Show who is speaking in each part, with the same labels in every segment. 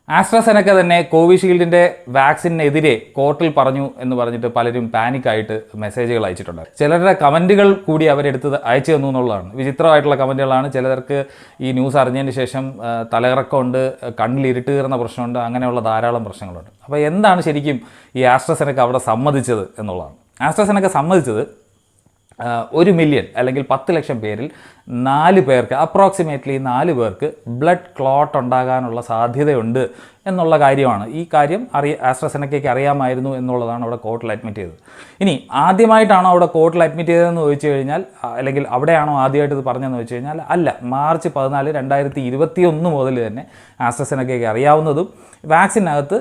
Speaker 1: AstraZeneca തന്നെ കോവിഷീൽഡിൻ്റെ വാക്സിനെതിരെ കോർട്ടിൽ പറഞ്ഞു എന്ന് പറഞ്ഞിട്ട് പലരും പാനിക്കായിട്ട് മെസ്സേജുകൾ അയച്ചിട്ടുണ്ട്. ചിലരുടെ കമൻറ്റുകൾ കൂടി അവരെടുത്ത് അയച്ചു തന്നു എന്നുള്ളതാണ്. വിചിത്രമായിട്ടുള്ള കമൻറ്റുകളാണ്. ചിലർക്ക് ഈ ന്യൂസ് അറിഞ്ഞതിന് ശേഷം തലകറക്കമുണ്ട്, കണ്ണിലിരുട്ട് കയറുന്ന പ്രശ്നമുണ്ട്, അങ്ങനെയുള്ള ധാരാളം പ്രശ്നങ്ങളുണ്ട്. അപ്പോൾ എന്താണ് ശരിക്കും ഈ ആസ്ട്രസെനക്ക അവിടെ സമ്മതിച്ചത് എന്നുള്ളതാണ്. ആസ്ട്രസെനക്ക സമ്മതിച്ചത് 1 മില്യൺ അല്ലെങ്കിൽ 10 ലക്ഷം പേരിൽ 4 പേർക്ക്, അപ്രോക്സിമേറ്റ്ലി 4 പേർക്ക് ബ്ലഡ് ക്ലോട്ട് ഉണ്ടാകാനുള്ള സാധ്യതയുണ്ട് എന്നുള്ള കാര്യമാണ്. ഈ കാര്യം ആസ്ട്രസെനക്കയ്ക്ക് അറിയാമായിരുന്നു എന്നുള്ളതാണ് അവിടെ കോർട്ടിൽ അഡ്മിറ്റ് ചെയ്തത്. ഇനി ആദ്യമായിട്ടാണോ അവിടെ കോർട്ടിൽ അഡ്മിറ്റ് ചെയ്തതെന്ന് ചോദിച്ചു കഴിഞ്ഞാൽ, അല്ലെങ്കിൽ അവിടെയാണോ ആദ്യമായിട്ട് ഇത് പറഞ്ഞതെന്ന് വെച്ച് കഴിഞ്ഞാൽ അല്ല. മാർച്ച് 14, 2021 മുതൽ തന്നെ ആസ്ട്രസെനക്കയ്ക്ക് അറിയാവുന്നതും വാക്സിനകത്ത്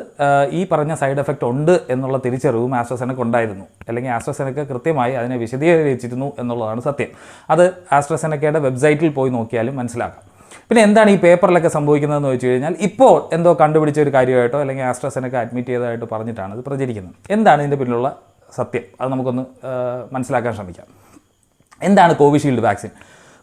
Speaker 1: ഈ പറഞ്ഞ സൈഡ് എഫക്റ്റ് ഉണ്ട് എന്നുള്ള തിരിച്ചറിവും ആസ്ട്രസെനക്ക ഉണ്ടായിരുന്നു. അല്ലെങ്കിൽ ആസ്ട്രസെനക്ക കൃത്യമായി അതിനെ വിശദീകരിച്ചിരുന്നു എന്നുള്ളതാണ് സത്യം. അത് ആസ്ട്രസെനക്കയുടെ വെബ്സൈറ്റിൽ പോയി നോക്കിയാലും മനസ്സിലാക്കാം. പിന്നെ എന്താണ് ഈ പേപ്പറിലൊക്കെ സംഭവിക്കുന്നതെന്ന് വെച്ച് കഴിഞ്ഞാൽ, ഇപ്പോൾ എന്തോ കണ്ടുപിടിച്ച ഒരു കാര്യമായിട്ടോ അല്ലെങ്കിൽ ആസ്ട്രസെനക്ക അഡ്മിറ്റ് ചെയ്തതായിട്ടോ പറഞ്ഞിട്ടാണ് ഇത് പ്രചരിക്കുന്നത്. എന്താണ് ഇതിൻ്റെ പിന്നിലുള്ള സത്യം? അത് നമുക്കൊന്ന് മനസ്സിലാക്കാൻ ശ്രമിക്കാം. എന്താണ് കോവിഷീൽഡ് വാക്സിൻ?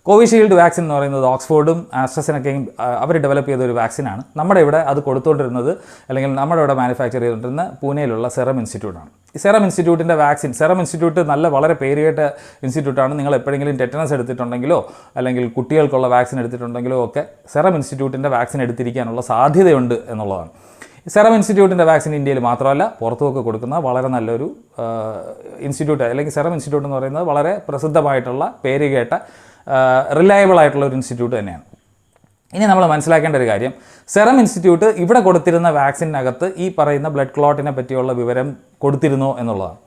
Speaker 1: കോവിഷീൽഡ് വാക്സിൻ എന്ന് പറയുന്നത് ഓക്സ്ഫോർഡും ആസ്ട്രസെനക്കയും അവർ ഡെവലപ്പ് ചെയ്ത ഒരു വാക്സിനാണ്. നമ്മുടെ ഇവിടെ അത് കൊടുത്തുകൊണ്ടിരുന്നത്, അല്ലെങ്കിൽ നമ്മുടെ ഇവിടെ മാനുഫാക്ചർ ചെയ്തുകൊണ്ടിരുന്ന പൂനെയിലുള്ള സെറം ഇൻസ്റ്റിറ്റ്യൂട്ടാണ്. ഈ സെറം ഇൻസ്റ്റിറ്റ്യൂട്ടിൻ്റെ വാക്സിൻ, സെറം ഇൻസ്റ്റിറ്റ്യൂട്ട് വളരെ പേരുകേട്ട ഇൻസ്റ്റിറ്റ്യൂട്ടാണ്. നിങ്ങൾ എപ്പോഴെങ്കിലും ടെറ്റനസ് എടുത്തിട്ടുണ്ടെങ്കിലോ അല്ലെങ്കിൽ കുട്ടികൾക്കുള്ള വാക്സിൻ എടുത്തിട്ടുണ്ടെങ്കിലോ ഒക്കെ സെറം ഇൻസ്റ്റിറ്റ്യൂട്ടിൻ്റെ വാക്സിൻ എടുത്തിരിക്കാനുള്ള സാധ്യതയുണ്ട് എന്നുള്ളതാണ്. സെറം ഇൻസ്റ്റിറ്റ്യൂട്ടിൻ്റെ വാക്സിൻ ഇന്ത്യയിൽ മാത്രമല്ല പുറത്തുമൊക്കെ കൊടുക്കുന്ന വളരെ നല്ലൊരു ഇൻസ്റ്റിറ്റ്യൂട്ട്, അല്ലെങ്കിൽ സെറം ഇൻസ്റ്റിറ്റ്യൂട്ട് എന്ന് പറയുന്നത് വളരെ പ്രസിദ്ധമായിട്ടുള്ള പേരുകേട്ട റിലയബിൾ ആയിട്ടുള്ള ഒരു ഇൻസ്റ്റിറ്റ്യൂട്ട് തന്നെയാണ്. ഇനി നമ്മൾ മനസ്സിലാക്കേണ്ട ഒരു കാര്യം, സെറം ഇൻസ്റ്റിറ്റ്യൂട്ട് ഇവിടെ കൊടുത്തിരുന്ന വാക്സിനകത്ത് ഈ പറയുന്ന ബ്ലഡ് ക്ലോട്ടിനെ പറ്റിയുള്ള വിവരം കൊടുത്തിരുന്നോ എന്നുള്ളതാണ്.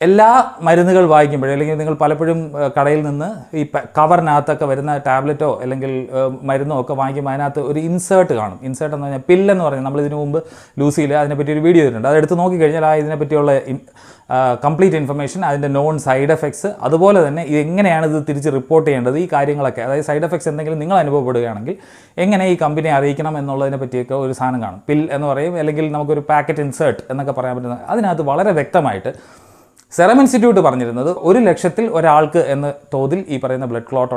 Speaker 1: എല്ലാ മരുന്നുകൾ വാങ്ങിക്കുമ്പോഴും, അല്ലെങ്കിൽ നിങ്ങൾ പലപ്പോഴും കടയിൽ നിന്ന് ഈ കവറിനകത്തൊക്കെ വരുന്ന ടാബ്ലറ്റോ അല്ലെങ്കിൽ മരുന്നോ ഒക്കെ വാങ്ങിക്കുമ്പോൾ അതിനകത്ത് ഒരു ഇൻസേർട്ട് കാണും. ഇൻസേർട്ട് എന്ന് പറഞ്ഞാൽ പില്ലെന്ന് പറഞ്ഞാൽ നമ്മൾ ഇതിനു മുമ്പ് ലൂസിയിൽ അതിനെപ്പറ്റി ഒരു വീഡിയോ ചെയ്തിട്ടുണ്ട്. അതെടുത്ത് നോക്കിക്കഴിഞ്ഞാൽ ഇതിനെപ്പറ്റിയുള്ള കംപ്ലീറ്റ് ഇൻഫർമേഷൻ, അതിൻ്റെ നോൺ സൈഡ് എഫക്ട്സ്, അതുപോലെ തന്നെ എങ്ങനെയാണ് ഇത് തിരിച്ച് റിപ്പോർട്ട് ചെയ്യേണ്ടത്, ഈ കാര്യങ്ങളൊക്കെ, അതായത് സൈഡ് എഫക്ട്സ് എന്തെങ്കിലും നിങ്ങൾ അനുഭവപ്പെടുകയാണെങ്കിൽ എങ്ങനെ ഈ കമ്പനിയെ അറിയിക്കണം എന്നുള്ളതിനെ പറ്റിയൊക്കെ ഒരു സാധനം കാണും. പിൽ എന്ന് പറയും, അല്ലെങ്കിൽ നമുക്കൊരു പാക്കറ്റ് ഇൻസേർട്ട് എന്നൊക്കെ പറയാൻ പറ്റുന്ന, അതിനകത്ത് വളരെ വ്യക്തമായിട്ട് സെറം ഇൻസ്റ്റിറ്റ്യൂട്ട് പറഞ്ഞിരുന്നത് 1 ലക്ഷത്തിൽ ഒരാൾക്ക് എന്ന തോതിൽ ഈ പറയുന്ന ബ്ലഡ് ക്ലോട്ട്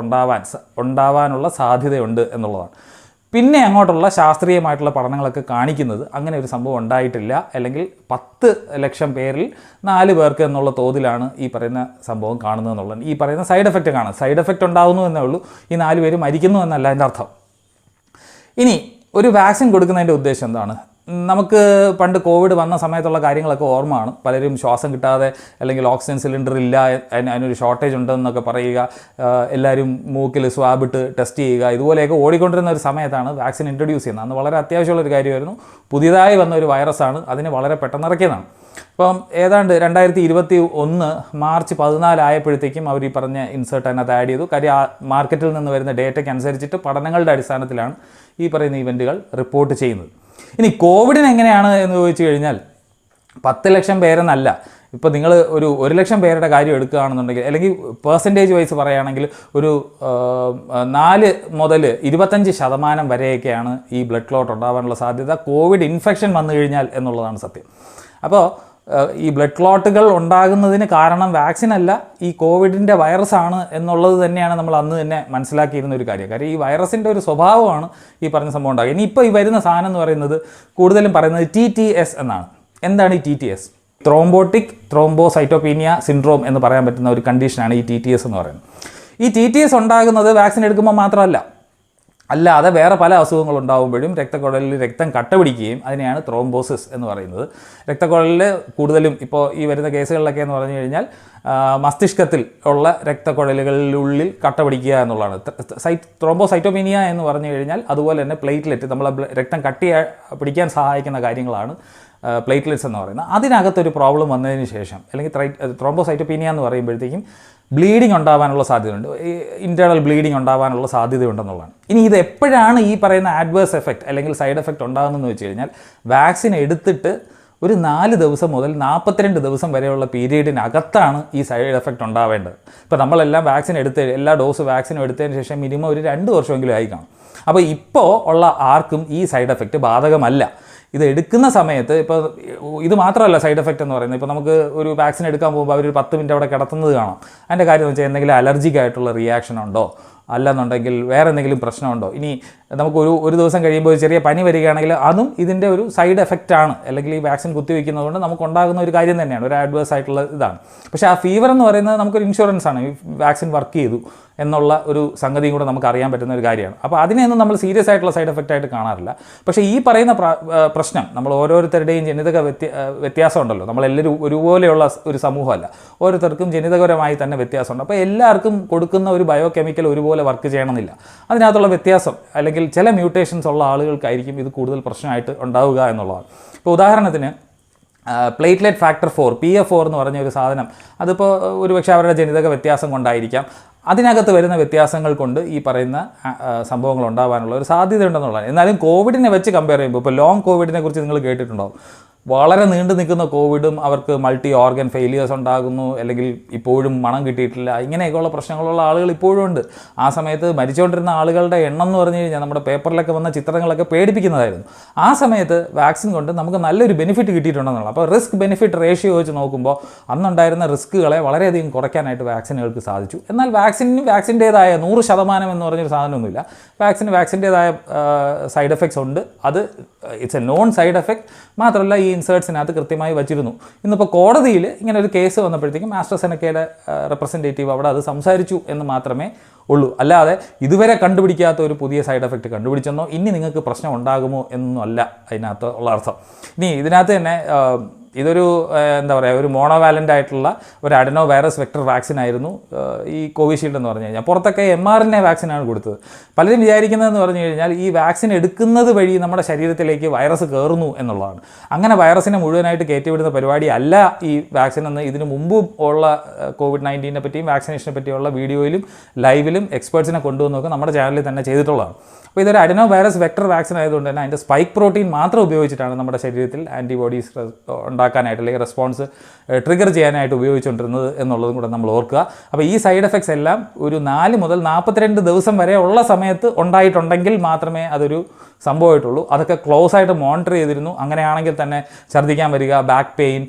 Speaker 1: ഉണ്ടാവാനുള്ള സാധ്യതയുണ്ട് എന്നുള്ളതാണ്. പിന്നെ അങ്ങോട്ടുള്ള ശാസ്ത്രീയമായിട്ടുള്ള പഠനങ്ങളൊക്കെ കാണിക്കുന്നത് അങ്ങനെ ഒരു സംഭവം ഉണ്ടായിട്ടില്ല, അല്ലെങ്കിൽ 10 ലക്ഷം പേരിൽ 4 പേർക്ക് എന്നുള്ള തോതിലാണ് ഈ പറയുന്ന സംഭവം കാണുന്നത് എന്നുള്ളത്. ഈ പറയുന്ന സൈഡ് എഫക്റ്റ് കാണും. സൈഡ് എഫക്റ്റ് ഉണ്ടാകുന്നു എന്നേ ഉള്ളൂ. ഈ 4 പേര് മരിക്കുന്നു എന്നല്ല അതിൻ്റെ അർത്ഥം. ഇനി ഒരു വാക്സിൻ കൊടുക്കുന്നതിൻ്റെ ഉദ്ദേശം എന്താണ്? നമുക്ക് പണ്ട് കോവിഡ് വന്ന സമയത്തുള്ള കാര്യങ്ങളൊക്കെ ഓർമ്മയാണ്. പലരും ശ്വാസം കിട്ടാതെ, അല്ലെങ്കിൽ ഓക്സിജൻ സിലിണ്ടർ ഇല്ല, അതിനൊരു ഷോർട്ടേജ് ഉണ്ടെന്നൊക്കെ പറയുക, എല്ലാവരും മൂക്കിൽ സ്വാബിട്ട് ടെസ്റ്റ് ചെയ്യുക, ഇതുപോലെയൊക്കെ ഓടിക്കൊണ്ടിരുന്ന ഒരു സമയത്താണ് വാക്സിൻ ഇൻട്രൊഡ്യൂസ് ചെയ്യുന്നത്. അന്ന് വളരെ അത്യാവശ്യമുള്ളൊരു കാര്യമായിരുന്നു. പുതിയതായി വന്ന ഒരു വൈറസാണ്, അതിനെ വളരെ പെട്ടെന്ന് ഇറക്കിയതാണ്. അപ്പം ഏതാണ്ട് 2021 മാർച്ച് 14 ആയപ്പോഴത്തേക്കും അവർ ഈ പറഞ്ഞ ഇൻസേർട്ട് അതിനകത്ത് ആഡ് ചെയ്തു. കാര്യം ആ മാർക്കറ്റിൽ നിന്ന് വരുന്ന ഡേറ്റയ്ക്ക് അനുസരിച്ചിട്ട് പഠനങ്ങളുടെ അടിസ്ഥാനത്തിലാണ് ഈ പറയുന്ന ഇവൻറ്റുകൾ റിപ്പോർട്ട് ചെയ്യുന്നത്. ഇനി കോവിഡിന് എങ്ങനെയാണ് എന്ന് ചോദിച്ചു കഴിഞ്ഞാൽ 10 ലക്ഷം പേരെന്നല്ല. ഇപ്പോൾ നിങ്ങൾ ഒരു 1 ലക്ഷം പേരുടെ കാര്യം എടുക്കുകയാണെന്നുണ്ടെങ്കിൽ, അല്ലെങ്കിൽ പെർസെൻറ്റേജ് വൈസ് പറയുകയാണെങ്കിൽ ഒരു 4 മുതൽ 25% വരെയൊക്കെയാണ് ഈ ബ്ലഡ് ക്ലോട്ട് ഉണ്ടാകാനുള്ള സാധ്യത കോവിഡ് ഇൻഫെക്ഷൻ വന്നു കഴിഞ്ഞാൽ എന്നുള്ളതാണ് സത്യം. അപ്പോൾ ഈ ബ്ലഡ് ക്ലോട്ടുകൾ ഉണ്ടാകുന്നതിന് കാരണം വാക്സിൻ അല്ല, ഈ കോവിഡിൻ്റെ വൈറസാണ് എന്നുള്ളത് തന്നെയാണ് നമ്മൾ അന്ന് തന്നെ മനസ്സിലാക്കിയിരുന്ന ഒരു കാര്യം. കാര്യം ഈ വൈറസിൻ്റെ ഒരു സ്വഭാവമാണ് ഈ പറഞ്ഞ സംഭവം ഉണ്ടാകുക. ഇനിയിപ്പോൾ ഈ വരുന്ന സാധനം എന്ന് പറയുന്നത് കൂടുതലും പറയുന്നത് TTS എന്നാണ്. എന്താണ് ഈ TTS? ത്രോംബോട്ടിക് ത്രോംബോസൈറ്റോപീനിയ സിൻഡ്രോം എന്ന് പറയാൻ പറ്റുന്ന ഒരു കണ്ടീഷനാണ് ഈ TTS എന്ന് പറയുന്നത്. ഈ TTS ഉണ്ടാകുന്നത് വാക്സിൻ എടുക്കുമ്പോൾ മാത്രമല്ല, അല്ലാതെ വേറെ പല അസുഖങ്ങളുണ്ടാകുമ്പോഴും രക്തക്കുഴലിൽ രക്തം കട്ട പിടിക്കുകയും അതിനെയാണ് ത്രോംബോസിസ് എന്ന് പറയുന്നത്. രക്തക്കുഴലിൽ കൂടുതലും ഇപ്പോൾ ഈ വരുന്ന കേസുകളിലൊക്കെ എന്ന് പറഞ്ഞു കഴിഞ്ഞാൽ മസ്തിഷ്കത്തിൽ ഉള്ള രക്തക്കുഴലുകളിലുള്ളിൽ കട്ട പിടിക്കുക എന്നുള്ളതാണ്. ത്രോംബോസൈറ്റോപീനിയ എന്ന് പറഞ്ഞു കഴിഞ്ഞാൽ അതുപോലെ തന്നെ പ്ലേറ്റ്ലെറ്റ്, നമ്മളെ രക്തം പിടിക്കാൻ സഹായിക്കുന്ന കാര്യങ്ങളാണ് പ്ലേറ്റ്ലെറ്റ്സ് എന്ന് പറയുന്നത്. അതിനകത്തൊരു പ്രോബ്ലം വന്നതിന് ശേഷം, അല്ലെങ്കിൽ ത്രോംബോസൈറ്റോപീനിയ എന്ന് പറയുമ്പോഴത്തേക്കും ബ്ലീഡിങ് ഉണ്ടാകാനുള്ള സാധ്യതയുണ്ട്, ഇൻറ്റേർണൽ ബ്ലീഡിങ് ഉണ്ടാകാനുള്ള സാധ്യതയുണ്ടെന്നുള്ളതാണ്. ഇനി ഇത് എപ്പോഴാണ് ഈ പറയുന്ന ആഡ്വേഴ്സ് എഫക്റ്റ് അല്ലെങ്കിൽ സൈഡ് എഫക്റ്റ് ഉണ്ടാകുന്നതെന്ന് വെച്ച് കഴിഞ്ഞാൽ, വാക്സിൻ എടുത്തിട്ട് ഒരു 4 ദിവസം മുതൽ 42 ദിവസം വരെയുള്ള പീരീഡിനകത്താണ് ഈ സൈഡ് എഫക്റ്റ് ഉണ്ടാവേണ്ടത്. ഇപ്പോൾ നമ്മളെല്ലാം എല്ലാ ഡോസ് വാക്സിനും എടുത്തതിന് ശേഷം മിനിമം ഒരു 2 വർഷമെങ്കിലും ആയി കാണും. അപ്പോൾ ഇപ്പോൾ ഉള്ള ആർക്കും ഈ സൈഡ് എഫക്റ്റ് ബാധകമല്ല. ഇത് എടുക്കുന്ന സമയത്ത് ഇപ്പോൾ ഇത് മാത്രമല്ല സൈഡ് എഫക്റ്റ് എന്ന് പറയുന്നത്. ഇപ്പോൾ നമുക്ക് ഒരു വാക്സിൻ എടുക്കാൻ പോകുമ്പോൾ അവർ 10 മിനിറ്റ് അവിടെ കിടത്തുന്നത് കാണാം. അതിൻ്റെ കാര്യം എന്ന് വെച്ചാൽ എന്തെങ്കിലും അലർജിക് ആയിട്ടുള്ള റിയാക്ഷൻ ഉണ്ടോ, അല്ലെന്നുണ്ടെങ്കിൽ വേറെ എന്തെങ്കിലും പ്രശ്നമുണ്ടോ, ഇനി നമുക്ക് ഒരു ദിവസം കഴിയുമ്പോൾ ഒരു ചെറിയ പനി വരികയാണെങ്കിൽ അതും ഇതിൻ്റെ ഒരു സൈഡ് എഫക്റ്റ് ആണ്, അല്ലെങ്കിൽ ഈ വാക്സിൻ കുത്തിവെക്കുന്നതുകൊണ്ട് നമുക്കുണ്ടാകുന്ന ഒരു കാര്യം തന്നെയാണ്, ഒരു ആഡ്വേഴ്സ് ആയിട്ടുള്ള ഇതാണ്. പക്ഷേ ആ ഫീവർ എന്ന് പറയുന്നത് നമുക്കൊരു ഇൻഷുറൻസ് ആണ്, ഈ വാക്സിൻ വർക്ക് ചെയ്തു എന്നുള്ള ഒരു സംഗതിയും കൂടെ നമുക്ക് അറിയാൻ പറ്റുന്ന ഒരു കാര്യമാണ്. അപ്പോൾ അതിനെയൊന്നും നമ്മൾ സീരിയസ് ആയിട്ടുള്ള സൈഡ് എഫക്റ്റ് ആയിട്ട് കാണാറില്ല. പക്ഷേ ഈ പറയുന്ന പ്രശ്നം നമ്മൾ ഓരോരുത്തരുടെയും ജനിതക വ്യത്യാസം ഉണ്ടല്ലോ, നമ്മളെല്ലാവരും ഒരുപോലെയുള്ള ഒരു സമൂഹമല്ല, ഓരോരുത്തർക്കും ജനിതകപരമായി തന്നെ വ്യത്യാസമുണ്ട്. അപ്പോൾ എല്ലാവർക്കും കൊടുക്കുന്ന ഒരു ബയോകെമിക്കൽ ഒരുപോലെ വർക്ക് ചെയ്യണമെന്നില്ല, അതിനകത്തുള്ള വ്യത്യാസം അല്ലെങ്കിൽ ചില മ്യൂട്ടേഷൻസ് ഉള്ള ആളുകൾക്കായിരിക്കും ഇത് കൂടുതൽ പ്രശ്നമായിട്ട് ഉണ്ടാവുക എന്നുള്ളതാണ്. ഇപ്പോൾ ഉദാഹരണത്തിന് പ്ലേറ്റ്ലെറ്റ് ഫാക്ടർ 4 PF4 എന്ന് പറഞ്ഞ ഒരു സാധനം, അതിപ്പോൾ ഒരുപക്ഷെ അവരുടെ ജനിതക വ്യത്യാസം കൊണ്ടായിരിക്കാം, അതിനകത്ത് വരുന്ന വ്യത്യാസങ്ങൾ കൊണ്ട് ഈ പറയുന്ന സംഭവങ്ങൾ ഉണ്ടാകാനുള്ള ഒരു സാധ്യത ഉണ്ടെന്നുള്ളതാണ്. എന്നാലും കോവിഡിനെ വെച്ച് കമ്പയർ ചെയ്യുമ്പോൾ, ഇപ്പോൾ ലോങ് കോവിഡിനെ കുറിച്ച് നിങ്ങൾ കേട്ടിട്ടുണ്ടാവും, വളരെ നീണ്ടു നിൽക്കുന്ന കോവിഡും അവർക്ക് മൾട്ടി ഓർഗൻ ഫെയിലിയേഴ്സ് ഉണ്ടാകുന്നു, അല്ലെങ്കിൽ ഇപ്പോഴും മണം കിട്ടിയിട്ടില്ല, ഇങ്ങനെയൊക്കെയുള്ള പ്രശ്നങ്ങളുള്ള ആളുകൾ ഇപ്പോഴും ഉണ്ട്. ആ സമയത്ത് മരിച്ചുകൊണ്ടിരുന്ന ആളുകളുടെ എണ്ണം എന്ന് പറഞ്ഞു കഴിഞ്ഞാൽ നമ്മുടെ പേപ്പറിലൊക്കെ വന്ന ചിത്രങ്ങളൊക്കെ പേടിപ്പിക്കുന്നതായിരുന്നു. ആ സമയത്ത് വാക്സിൻ കൊണ്ട് നമുക്ക് നല്ലൊരു ബെനിഫിറ്റ് കിട്ടിയിട്ടുണ്ടെന്നുള്ളത്. അപ്പോൾ റിസ്ക് ബെനിഫിറ്റ് റേഷ്യോ വെച്ച് നോക്കുമ്പോൾ അന്നുണ്ടായിരുന്ന റിസ്ക്കുകളെ വളരെയധികം കുറയ്ക്കാനായിട്ട് വാക്സിനുകൾക്ക് സാധിച്ചു. എന്നാൽ വാക്സിൻ്റേതായ 100% എന്ന് പറഞ്ഞൊരു സാധനമൊന്നുമില്ല. വാക്സിൻ്റേതായ സൈഡ് എഫക്ട്സ് ഉണ്ട്. അത് it's A non side effect. മാത്രമല്ല ഈ ഇൻസേർട്സിനകത്ത് കൃത്യമായി വച്ചിരുന്നു. ഇന്നിപ്പോൾ കോടതിയിൽ ഇങ്ങനെ ഒരു കേസ് വന്നപ്പോഴത്തേക്കും ആസ്ട്രസെനക്കയുടെ റെപ്രസെൻറ്റേറ്റീവ് അവിടെ അത് സംസാരിച്ചു എന്ന് മാത്രമേ ഉള്ളൂ. അല്ലാതെ ഇതുവരെ കണ്ടുപിടിക്കാത്ത ഒരു പുതിയ സൈഡ് എഫക്റ്റ് കണ്ടുപിടിച്ചെന്നോ ഇനി നിങ്ങൾക്ക് പ്രശ്നം ഉണ്ടാകുമോ എന്നൊന്നും അല്ല അതിനകത്ത് ഉള്ള അർത്ഥം. ഇനി ഇതിനകത്ത് തന്നെ ഇതൊരു എന്താ പറയുക, ഒരു മോണോവാലൻ്റ് ആയിട്ടുള്ള ഒരു അഡനോ വൈറസ് വെക്ടർ വാക്സിൻ ആയിരുന്നു ഈ കോവിഷീൽഡ് എന്ന് പറഞ്ഞു കഴിഞ്ഞാൽ. പുറത്തൊക്കെ mRNA വാക്സിനാണ് കൊടുത്തത്. പലരും വിചാരിക്കുന്നതെന്ന് പറഞ്ഞു കഴിഞ്ഞാൽ ഈ വാക്സിൻ എടുക്കുന്നത് വഴി നമ്മുടെ ശരീരത്തിലേക്ക് വൈറസ് കയറുന്നു എന്നുള്ളതാണ്. അങ്ങനെ വൈറസിനെ മുഴുവനായിട്ട് കയറ്റിവിടുന്ന പരിപാടി അല്ല ഈ വാക്സിൻ എന്ന് ഇതിനു മുമ്പും ഉള്ള COVID-19 പറ്റിയും വാക്സിനേഷനെ പറ്റിയുള്ള വീഡിയോയിലും ലൈവിലും എക്സ്പേർട്സിനെ കൊണ്ടുവന്നൊക്കെ നമ്മുടെ ചാനലിൽ തന്നെ ചെയ്തിട്ടുള്ളതാണ്. അപ്പോൾ ഇതൊരു അഡനോ വൈറസ് വെക്ടർ വാക്സിൻ ആയതുകൊണ്ട് തന്നെ അതിൻ്റെ സ്പൈക്ക് പ്രോട്ടീൻ മാത്രം ഉപയോഗിച്ചിട്ടാണ് നമ്മുടെ ശരീരത്തിൽ ആൻറ്റിബോഡീസ് ഉണ്ടാക്കാനായിട്ട് അല്ലെങ്കിൽ റെസ്പോൺസ് ട്രിഗർ ചെയ്യാനായിട്ട് ഉപയോഗിച്ചുകൊണ്ടിരുന്നത് എന്നുള്ളതും കൂടെ നമ്മൾ ഓർക്കുക. അപ്പോൾ ഈ സൈഡ് എഫക്ട്സ് എല്ലാം ഒരു 4 മുതൽ 42 ദിവസം വരെ ഉള്ള സമയത്ത് ഉണ്ടായിട്ടുണ്ടെങ്കിൽ മാത്രമേ അതൊരു സംഭവമായിട്ടുള്ളൂ. അതൊക്കെ ക്ലോസ് ആയിട്ട് മോണിറ്റർ ചെയ്തിരുന്നു. അങ്ങനെയാണെങ്കിൽ തന്നെ ഛർദ്ദിക്കാൻ വരിക, ബാക്ക് പെയിൻ,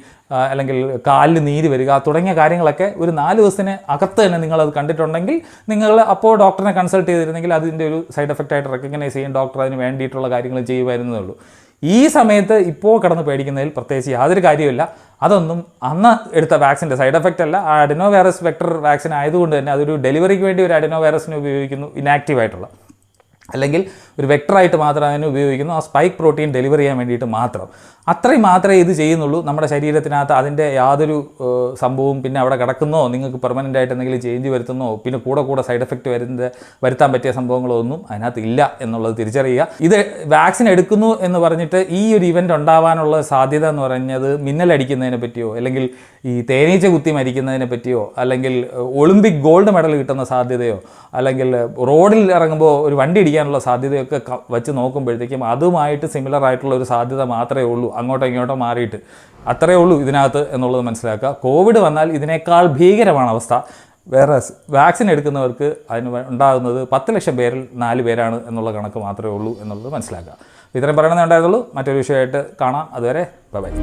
Speaker 1: അല്ലെങ്കിൽ കാലിൽ നീര് വരിക തുടങ്ങിയ കാര്യങ്ങളൊക്കെ ഒരു 4 ദിവസത്തിന് അകത്ത് തന്നെ നിങ്ങളത് കണ്ടിട്ടുണ്ടെങ്കിൽ നിങ്ങൾ അപ്പോൾ ഡോക്ടറിനെ കൺസൾട്ട് ചെയ്തിരുന്നെങ്കിൽ അതിൻ്റെ ഒരു സൈഡ് എഫക്റ്റ് ആയിട്ട് റെക്കഗ്നൈസ് ചെയ്യും, ഡോക്ടർ അതിന് വേണ്ടിയിട്ടുള്ള കാര്യങ്ങൾ ചെയ്യുമായിരുന്നേ ഉള്ളൂ. ഈ സമയത്ത് ഇപ്പോൾ കിടന്ന് പേടിക്കുന്നതിൽ പ്രത്യേകിച്ച് യാതൊരു കാര്യമില്ല. അതൊന്നും അന്ന് എടുത്ത വാക്സിൻ്റെ സൈഡ് എഫക്റ്റ് അല്ല. ആ അഡനോ വൈറസ് വെക്ടർ വാക്സിൻ ആയതുകൊണ്ട് തന്നെ അതൊരു ഡെലിവറിക്ക് വേണ്ടി ഒരു അഡനോ വൈറസിനെ ഉപയോഗിക്കുന്നു, ഇനാക്റ്റീവായിട്ടുള്ള, അല്ലെങ്കിൽ ഒരു വെക്ടറായിട്ട് മാത്രം അതിനെ ഉപയോഗിക്കുന്നു, ആ സ്പൈക്ക് പ്രോട്ടീൻ ഡെലിവറി ചെയ്യാൻ വേണ്ടിയിട്ട് മാത്രം. അത്രയും മാത്രമേ ഇത് ചെയ്യുന്നുള്ളൂ. നമ്മുടെ ശരീരത്തിനകത്ത് അതിൻ്റെ യാതൊരു സംഭവവും പിന്നെ അവിടെ കിടക്കുന്നോ, നിങ്ങൾക്ക് പെർമനൻ്റ് ആയിട്ട് എന്തെങ്കിലും ചേഞ്ച് വരുത്തുന്നോ, പിന്നെ കൂടെ സൈഡ് എഫക്റ്റ് വരുത്താൻ പറ്റിയ സംഭവങ്ങളോ ഒന്നും അതിനകത്ത് ഇല്ല എന്നുള്ളത് തിരിച്ചറിയുക. ഇത് വാക്സിൻ എടുക്കുന്നു എന്ന് പറഞ്ഞിട്ട് ഈ ഒരു ഇവൻ്റ് ഉണ്ടാവാനുള്ള സാധ്യത എന്ന് പറഞ്ഞത് മിന്നലടിക്കുന്നതിനെ പറ്റിയോ, അല്ലെങ്കിൽ ഈ തേനീച്ച കുത്തി മരിക്കുന്നതിനെ പറ്റിയോ, അല്ലെങ്കിൽ ഒളിമ്പിക് ഗോൾഡ് മെഡൽ കിട്ടുന്ന സാധ്യതയോ, അല്ലെങ്കിൽ റോഡിൽ ഇറങ്ങുമ്പോൾ ഒരു വണ്ടി ഇടിക്കാനുള്ള സാധ്യതയൊക്കെ വെച്ച് നോക്കുമ്പോഴത്തേക്കും അതുമായിട്ട് സിമിലർ ആയിട്ടുള്ള ഒരു സാധ്യത മാത്രമേ ഉള്ളൂ, അങ്ങോട്ടോ ഇങ്ങോട്ടോ മാറിയിട്ട്. അത്രയേ ഉള്ളൂ ഇതിനകത്ത് എന്നുള്ളത് മനസ്സിലാക്കുക. കോവിഡ് വന്നാൽ ഇതിനേക്കാൾ ഭീകരമാണ് അവസ്ഥ. വേറെ വാക്സിൻ എടുക്കുന്നവർക്ക് അതിന് ഉണ്ടാകുന്നത് 10 ലക്ഷം പേരിൽ 4 പേരാണ് എന്നുള്ള കണക്ക് മാത്രമേ ഉള്ളൂ എന്നുള്ളത് മനസ്സിലാക്കുക. ഇത്രയും പറയണമെന്നേ ഉണ്ടായിരുന്നുള്ളൂ. മറ്റൊരു വിഷയമായിട്ട് കാണാം. അതുവരെ ബൈ.